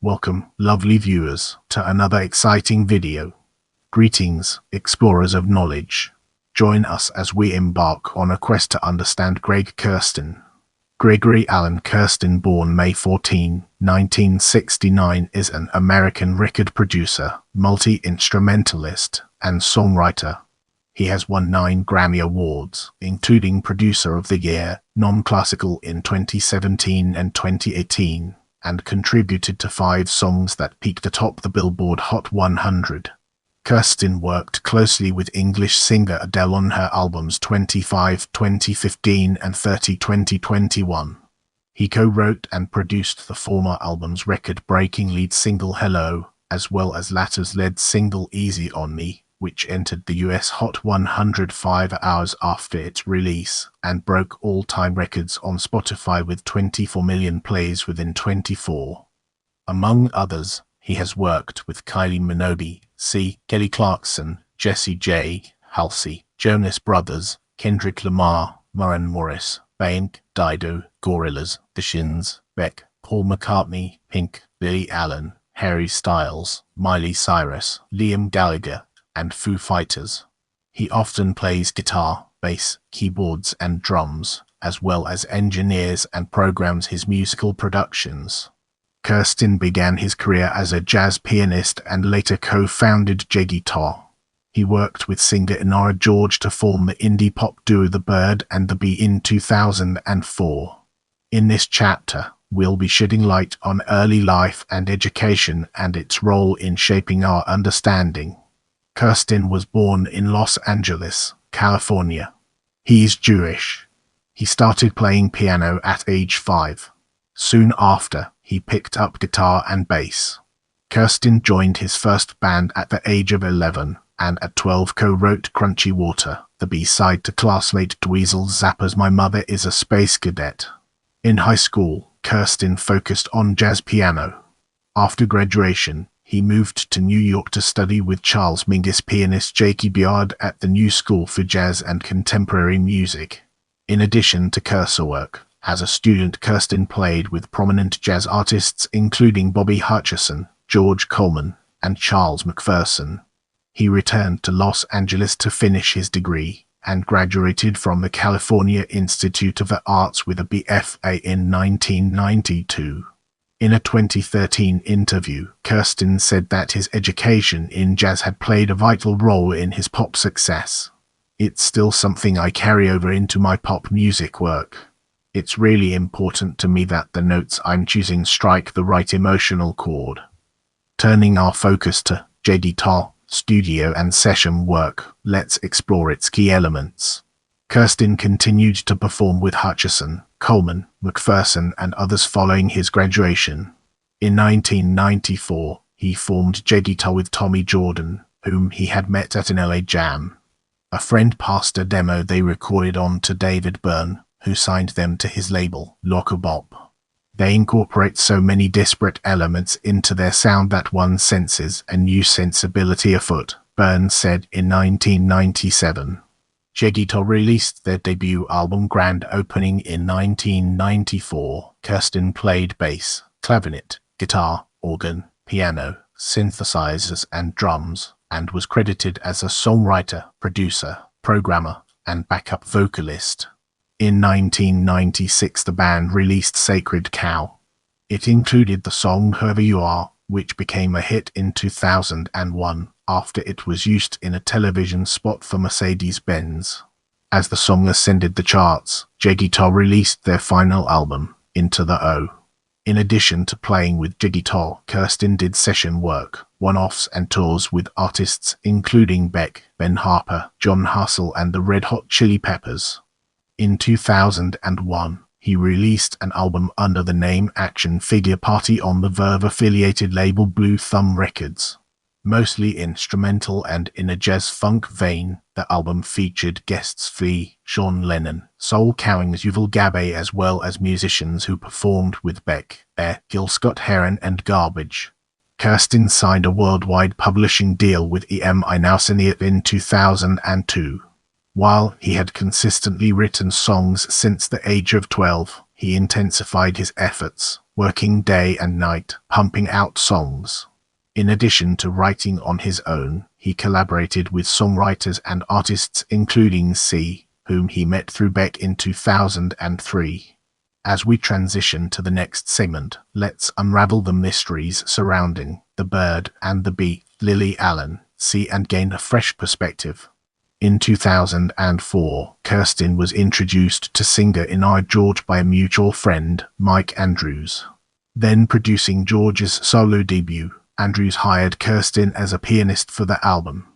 Welcome, lovely viewers, to another exciting video. Greetings, explorers of knowledge. Join us as we embark on a quest to understand Greg Kurstin. Gregory Allen Kurstin, born May 14, 1969, is an American record producer, multi-instrumentalist, and songwriter. He has won 9 Grammy Awards, including Producer of the Year, Non-Classical in 2017 and 2018, and contributed to 5 songs that peaked atop the Billboard Hot 100. Kurstin worked closely with English singer Adele on her albums 25 2015 and 30 2021. He co-wrote and produced the former album's record-breaking lead single Hello, as well as latter's lead single Easy on Me, which entered the US Hot 100 5 hours after its release and broke all-time records on Spotify with 24 million plays within 24. Among others, he has worked with Kylie Minogue, Kelly Clarkson, Jessie J, Halsey, Jonas Brothers, Kendrick Lamar, Maren Morris, Beck, Dido, Gorillaz, The Shins, Beck, Paul McCartney, Pink, Lily Allen, Harry Styles, Miley Cyrus, Liam Gallagher, and Foo Fighters. He often plays guitar, bass, keyboards, and drums, as well as engineers and programs his musical productions. Kurstin began his career as a jazz pianist and later co-founded Gallagher. He worked with singer Inara George to form the indie pop duo The Bird and the Bee in 2004. In this chapter, we'll be shedding light on early life and education and its role in shaping our understanding. Kurstin was born in Los Angeles, California. He is Jewish. He started playing piano at age 5. Soon after, he picked up guitar and bass. Kurstin joined his first band at the age of 11, and at 12 co-wrote Crunchy Water, the B-side to classmate Dweezil Zappa's My Mother is a Space Cadet. In high school, Kurstin focused on jazz piano. After graduation, he moved to New York to study with Charles Mingus pianist Jakey Byard at the New School for Jazz and Contemporary Music. In addition to cursor work, as a student, Kurstin played with prominent jazz artists including Bobby Hutcherson, George Coleman, and Charles McPherson. He returned to Los Angeles to finish his degree, and graduated from the California Institute of the Arts with a BFA in 1992. In a 2013 interview, Kurstin said that his education in jazz had played a vital role in his pop success. "It's still something I carry over into my pop music work. It's really important to me that the notes I'm choosing strike the right emotional chord." Turning our focus to Gallagher, studio and session work, let's explore its key elements. Kurstin continued to perform with Hutcherson, Coleman, McPherson, and others following his graduation. In 1994, he formed Gallagher with Tommy Jordan, whom he had met at an LA jam. A friend passed a demo they recorded on to David Byrne, who signed them to his label, Lockabop. They incorporate so many disparate elements into their sound that one senses a new sensibility afoot, Byrne said in 1997. Gallagher released their debut album Grand Opening in 1994. Kurstin played bass, clarinet, guitar, organ, piano, synthesizers, and drums, and was credited as a songwriter, producer, programmer, and backup vocalist. In 1996, the band released Sacred Cow. It included the song Whoever You Are, which became a hit in 2001 after it was used in a television spot for Mercedes-Benz. As the song ascended the charts, Gallagher released their final album, Into the O. In addition to playing with Gallagher, Kurstin did session work, one-offs and tours with artists including Beck, Ben Harper, John Hassell, and the Red Hot Chili Peppers. In 2001, he released an album under the name Action Figure Party on the Verve-affiliated label Blue Thumb Records. Mostly instrumental and in a jazz-funk vein, the album featured guests Flea, Sean Lennon, Soul Cowings, Yuval Gabbay, as well as musicians who performed with Beck, Gil Scott-Heron, and Garbage. Kurstin signed a worldwide publishing deal with EMI Now Cineat in 2002. While he had consistently written songs since the age of 12, He intensified his efforts, working day and night, pumping out songs. In addition to writing on his own, he collaborated with songwriters and artists including C, whom he met through Beck in 2003. As we transition to the next segment, let's unravel the mysteries surrounding The Bird and the Bee, Lily Allen, C, and gain a fresh perspective. In 2004, Kurstin was introduced to singer in I, George by a mutual friend, Mike Andrews. Then producing George's solo debut, Andrews hired Kurstin as a pianist for the album.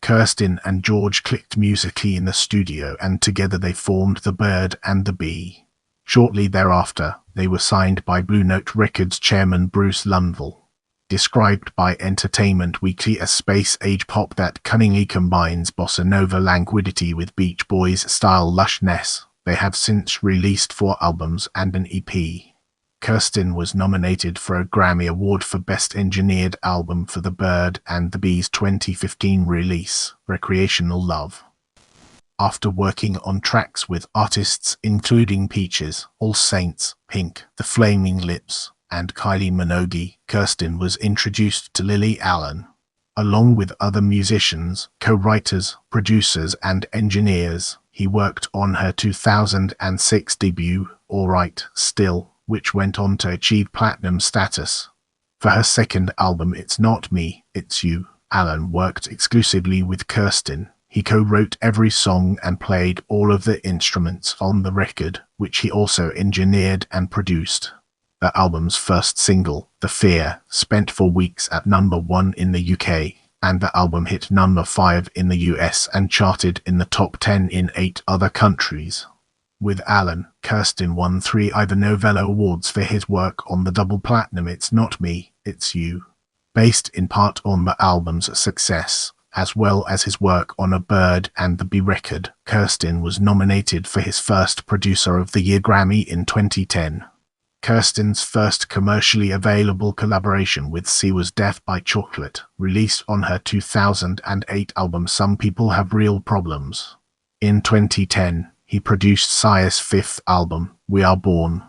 Kurstin and George clicked musically in the studio, and together they formed The Bird and the Bee. Shortly thereafter, they were signed by Blue Note Records chairman Bruce Lundvall. Described by Entertainment Weekly as space-age pop that cunningly combines bossa nova languidity with Beach Boys-style lushness, they have since released 4 albums and an EP. Kurstin was nominated for a Grammy Award for Best Engineered Album for The Bird and the Bee's 2015 release, Recreational Love. After working on tracks with artists including Peaches, All Saints, Pink, The Flaming Lips, and Kylie Minogue, Kurstin was introduced to Lily Allen. Along with other musicians, co-writers, producers, and engineers, he worked on her 2006 debut, All Right, Still, which went on to achieve platinum status. For her second album, It's Not Me, It's You, Allen worked exclusively with Kurstin. He co-wrote every song and played all of the instruments on the record, which he also engineered and produced. The album's first single, The Fear, spent 4 weeks at number 1 in the UK, and the album hit number 5 in the US and charted in the top 10 in 8 other countries. With Allen, Kurstin won 3 Ivor Novello Awards for his work on the double platinum It's Not Me, It's You. Based in part on the album's success, as well as his work on A Bird and the Bee record, Kurstin was nominated for his first Producer of the Year Grammy in 2010. Kurstin's first commercially available collaboration with C was Death by Chocolate, released on her 2008 album Some People Have Real Problems. In 2010, he produced Sia's 5th album, We Are Born.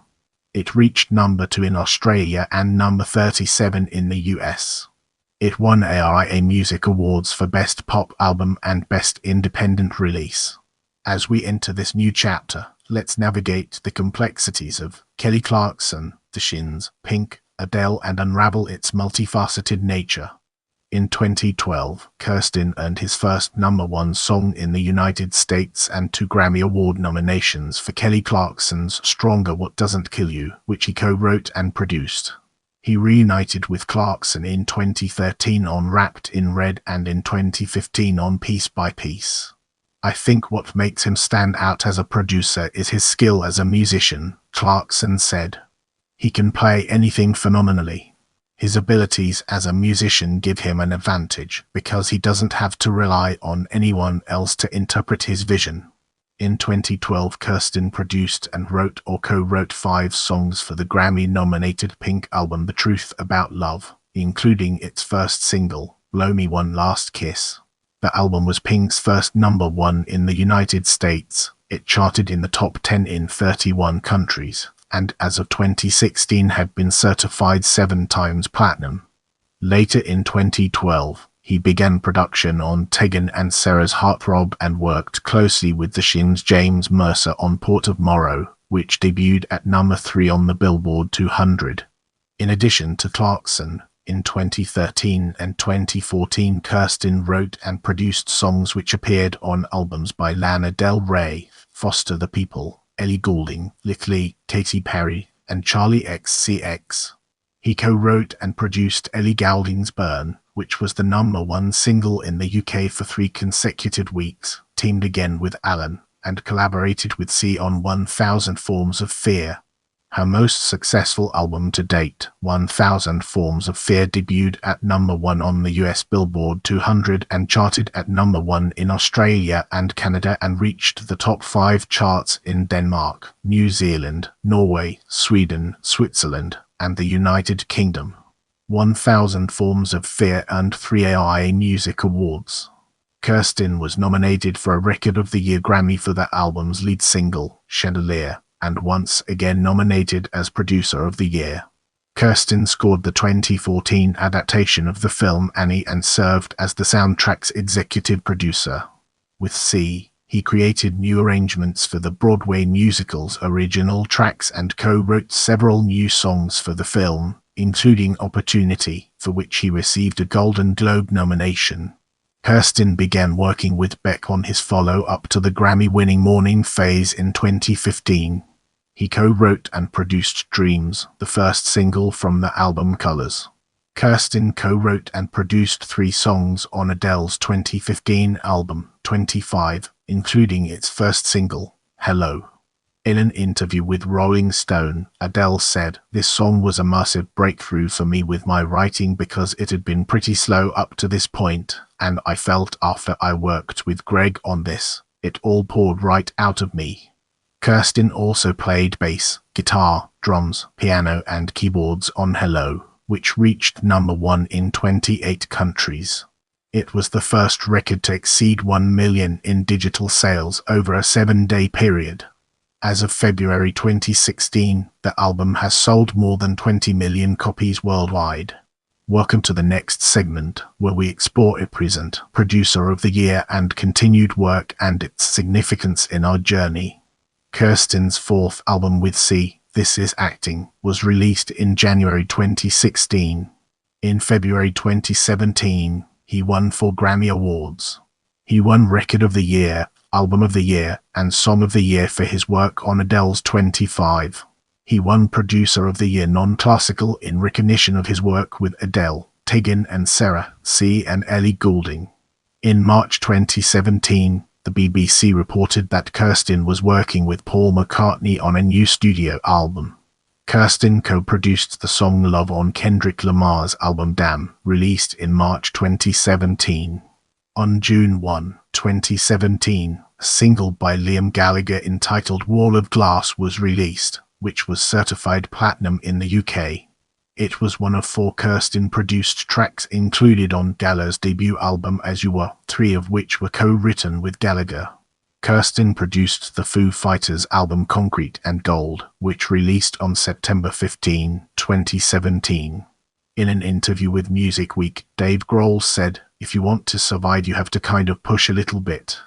It reached number 2 in Australia and number 37 in the US. It won ARIA Music Awards for Best Pop Album and Best Independent Release. As we enter this new chapter, let's navigate the complexities of Kelly Clarkson, The Shins, Pink, Adele, and unravel its multifaceted nature. In 2012, Kurstin earned his first number 1 song in the United States and 2 Grammy Award nominations for Kelly Clarkson's Stronger What Doesn't Kill You, which he co-wrote and produced. He reunited with Clarkson in 2013 on Wrapped in Red and in 2015 on Piece by Piece. I think what makes him stand out as a producer is his skill as a musician, Clarkson said. He can play anything phenomenally. His abilities as a musician give him an advantage because he doesn't have to rely on anyone else to interpret his vision. In 2012, Kurstin produced and wrote or co-wrote 5 songs for the Grammy-nominated Pink album The Truth About Love, including its first single, Blow Me One Last Kiss. The album was Pink's first number 1 in the United States. It charted in the top 10 in 31 countries, and as of 2016 had been certified 7 times platinum. Later in 2012, he began production on Tegan and Sarah's Heartthrob and worked closely with The Shins' James Mercer on Port of Morrow, which debuted at number 3 on the Billboard 200. In addition to Clarkson, in 2013 and 2014, Kurstin wrote and produced songs which appeared on albums by Lana Del Rey, Foster the People, Ellie Goulding, Little, Katy Perry, and Charlie XCX. He co-wrote and produced Ellie Goulding's Burn, which was the number 1 single in the UK for 3 consecutive weeks, teamed again with Allen, and collaborated with C on 1000 Forms of Fear. Her most successful album to date, 1000 Forms of Fear, debuted at number 1 on the US Billboard 200 and charted at number 1 in Australia and Canada and reached the top 5 charts in Denmark, New Zealand, Norway, Sweden, Switzerland, and the United Kingdom. 1000 Forms of Fear earned 3 ARIA Music Awards. Kurstin was nominated for a Record of the Year Grammy for the album's lead single, Chandelier, and once again nominated as Producer of the Year. Kurstin scored the 2014 adaptation of the film Annie and served as the soundtrack's executive producer. With C, he created new arrangements for the Broadway musical's original tracks and co-wrote several new songs for the film, including Opportunity, for which he received a Golden Globe nomination. Kurstin began working with Beck on his follow-up to the Grammy-winning Morning Phase in 2015. He co-wrote and produced Dreams, the first single from the album Colors. Kurstin co-wrote and produced 3 songs on Adele's 2015 album, 25, including its first single, Hello. In an interview with Rolling Stone, Adele said, "This song was a massive breakthrough for me with my writing because it had been pretty slow up to this point, and I felt after I worked with Greg on this, it all poured right out of me." Kurstin also played bass, guitar, drums, piano and keyboards on Hello, which reached #1 in 28 countries. It was the first record to exceed 1 million in digital sales over a 7-day period. As of February 2016, the album has sold more than 20 million copies worldwide. Welcome to the next segment, where we explore a present Producer of the Year and continued work and its significance in our journey. Kurstin's 4th album with C, This Is Acting, was released in January 2016. In February 2017, he won 4 Grammy Awards. He won Record of the Year, Album of the Year, and Song of the Year for his work on Adele's 25. He won Producer of the Year Non-Classical in recognition of his work with Adele, Tegan and Sarah C. and Ellie Goulding. In March 2017, the BBC reported that Kurstin was working with Paul McCartney on a new studio album. Kurstin co-produced the song Love on Kendrick Lamar's album Damn, released in March 2017. On June 1, 2017, a single by Liam Gallagher entitled Wall of Glass was released, which was certified platinum in the UK. It was one of 4 Kurstin-produced tracks included on Gallagher's debut album As You Were, 3 of which were co-written with Gallagher. Kurstin produced the Foo Fighters album Concrete and Gold, which released on September 15, 2017. In an interview with Music Week, Dave Grohl said, "If you want to survive, you have to kind of push a little bit.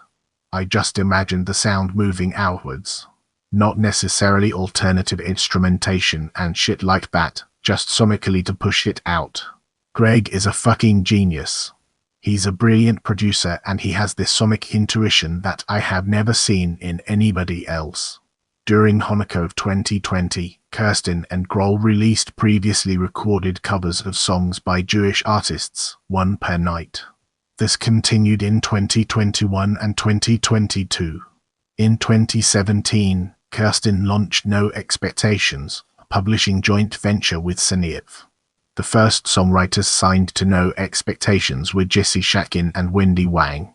I just imagined the sound moving outwards. Not necessarily alternative instrumentation and shit like that, just sonically to push it out. Greg is a fucking genius. He's a brilliant producer and he has this sonic intuition that I have never seen in anybody else." During Hanukkah of 2020, Kurstin and Grohl released previously recorded covers of songs by Jewish artists, 1 per night. This continued in 2021 and 2022. In 2017, Kurstin launched No Expectations, a publishing joint venture with Syneif. The first songwriters signed to No Expectations were Jessie J and Wendy Wang.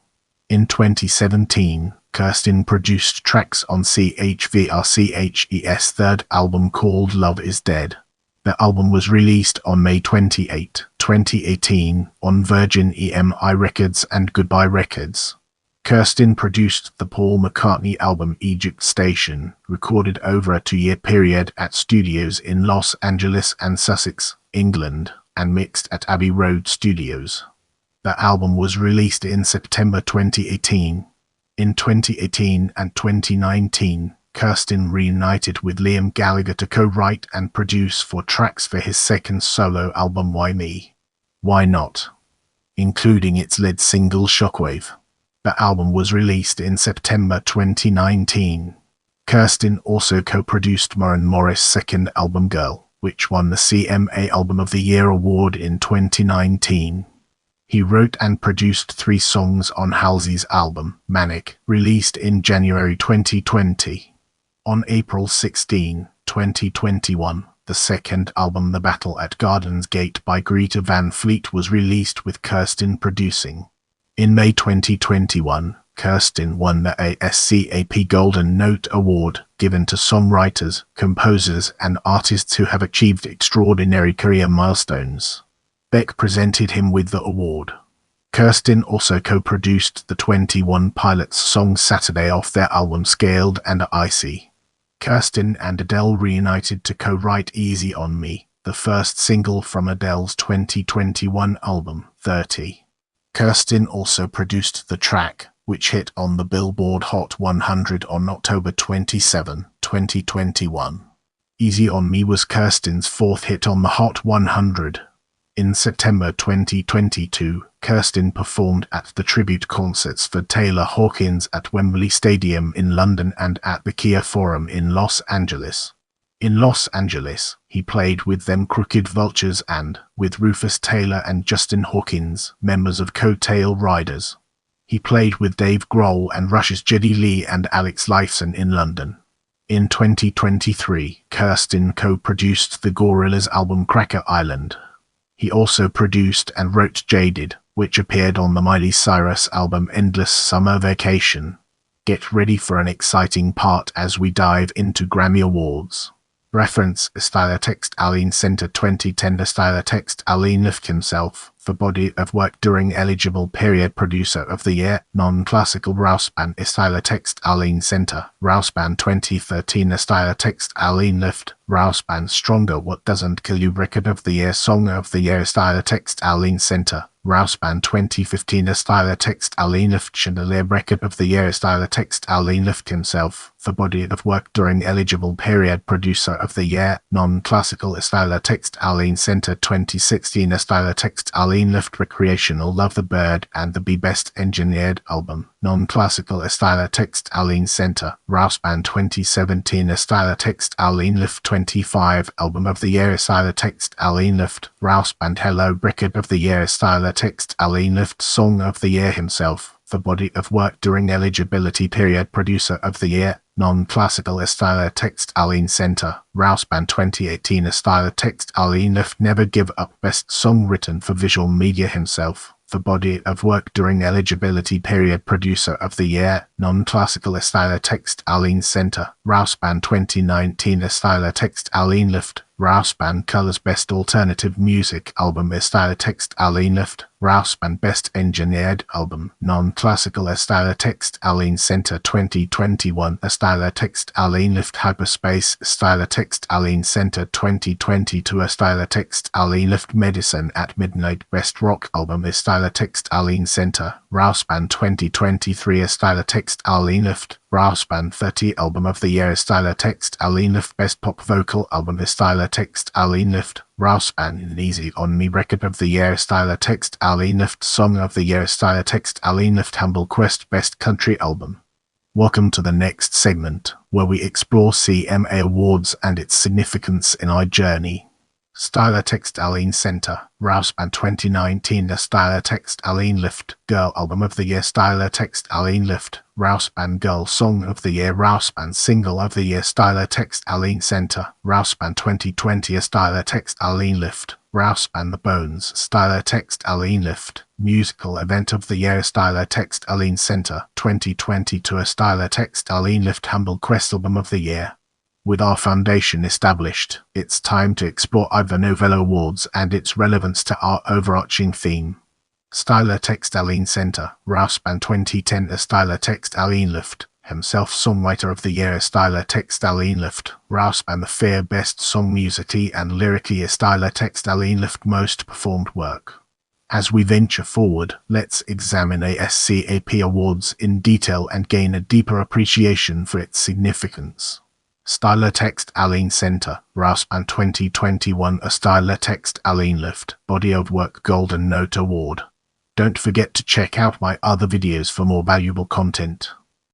In 2017, Kurstin produced tracks on CHVRCHE's 3rd album called Love Is Dead. The album was released on May 28, 2018, on Virgin EMI Records and Goodbye Records. Kurstin produced the Paul McCartney album Egypt Station, recorded over a 2-year period at studios in Los Angeles and Sussex, England, and mixed at Abbey Road Studios. The album was released in September 2018. In 2018 and 2019, Kurstin reunited with Liam Gallagher to co-write and produce 4 tracks for his second solo album Why Me? Why Not?, including its lead single Shockwave. The album was released in September 2019. Kurstin also co-produced Maren Morris' second album Girl, which won the CMA Album of the Year award in 2019. He wrote and produced 3 songs on Halsey's album, Manic, released in January 2020. On April 16, 2021, the second album The Battle at Garden's Gate by Greta Van Fleet was released with Kurstin producing. In May 2021, Kurstin won the ASCAP Golden Note Award, given to songwriters, composers, and artists who have achieved extraordinary career milestones. Beck presented him with the award. Kurstin also co-produced the 21 Pilots song Saturday off their album Scaled and Icy. Kurstin and Adele reunited to co-write Easy on Me, the first single from Adele's 2021 album, 30. Kurstin also produced the track, which hit on the Billboard Hot 100 on October 27, 2021. Easy on Me was Kurstin's fourth hit on the Hot 100. In September 2022, Kurstin performed at the tribute concerts for Taylor Hawkins at Wembley Stadium in London and at the Kia Forum in Los Angeles. In Los Angeles, he played with Them Crooked Vultures and, with Rufus Taylor and Justin Hawkins, members of Coattail Riders. He played with Dave Grohl and Rush's Geddy Lee and Alex Lifeson in London. In 2023, Kurstin co-produced the Gorillaz album Cracker Island. He also produced and wrote Jaded, which appeared on the Miley Cyrus album Endless Summer Vacation. Get ready for an exciting part as we dive into Grammy Awards. Reference: Stylotext Aline Center 2010. Stylotext Aline Lift himself, for body of work during eligible period. Producer of the year, non-classical Rouse Band. Stylotext Aline Center, Rouse Band 2013. Stylotext Aline Lift, Rouse Band Stronger What Doesn't Kill You. Record of the year, Song of the year. Stylotext Aline Center, Rouse Band 2015. Stylotext Aline Lift Chandelier. Record of the year. Stylotext Aline Lift himself, for body of work during eligible period. Producer of the year, non-classical Stylotext Aline Center 2016. Stylotext Aline Lift Recreational Love the Bird and the Bee Best Engineered Album, non-classical Stylotext Aline Center, Rouse Band 2017. Stylotext Aline Lift 25. Album of the year. Stylotext Aline Lift, Rouse Band Hello. Record of the year. Stylotext Aline Lift Song of the year himself, for body of work during eligibility period. Producer of the year, non-classical Stylotext Aline Center, Rouse Band 2018. Stylotext Aline Lift Never Give Up. Best Song Written for Visual Media himself, for body of work during eligibility period. Producer of the year, non-classical Stylotext Aline Center, Rouse Band 2019. Stylotext Aline Lift, Rouse Band Colors. Best Alternative Music Album. Stylotext Aline Lift, Rouse Band Best Engineered Album, non-classical Stylotext Aline Center 2021. Stylotext Aline Lift Hyperspace. Stylotext Aline Center 2022. Stylotext Aline Lift Medicine at Midnight. Best Rock Album. Stylotext Aline Center, Rouse Band 2023. Stylotext Aline Lift, Rouse Band 30. Album of the year. Stylotext Aline Lift Best Pop Vocal Album. Stylotext Aline Lift, Rouse Band Easy on Me. Record of the year. Stylotext Aline Lift Song of the year. Stylotext Aline Lift Humble Quest Best Country Album. Welcome to the next segment, where we explore CMA Awards and its significance in our journey. Stylotext Aline Center, Rouse Band 2019. Stylotext Aline Lift, Girl Album of the Year. Stylotext Aline Lift, Rouse Band Girl Song of the Year. Rouse Band Single of the Year. Stylotext Aline Center, Rouse Band 2020. Stylotext Aline Lift, Rouse Band The Bones. Stylotext Aline Lift, Musical Event of the Year. Stylotext Aline Center 2022. Stylotext Aline Lift Humble Quest Album of the Year. With our foundation established, it's time to explore Ivor Novello Awards and its relevance to our overarching theme. Stylotext Aline Center, Rouse Band 2010. Stylotext Aline Lift, himself Songwriter of the Year. Stylotext Aline Lift, Rouse Band The Fear Best Song Musically and Lyrically. Stylotext Aline Lift Most Performed Work. As we venture forward, let's examine ASCAP Awards in detail and gain a deeper appreciation for its significance. Stylotext Aline Center, Rouse Band 2021. Stylotext Aline Lift, Body of Work Golden Note Award. Don't forget to check out my other videos for more valuable content.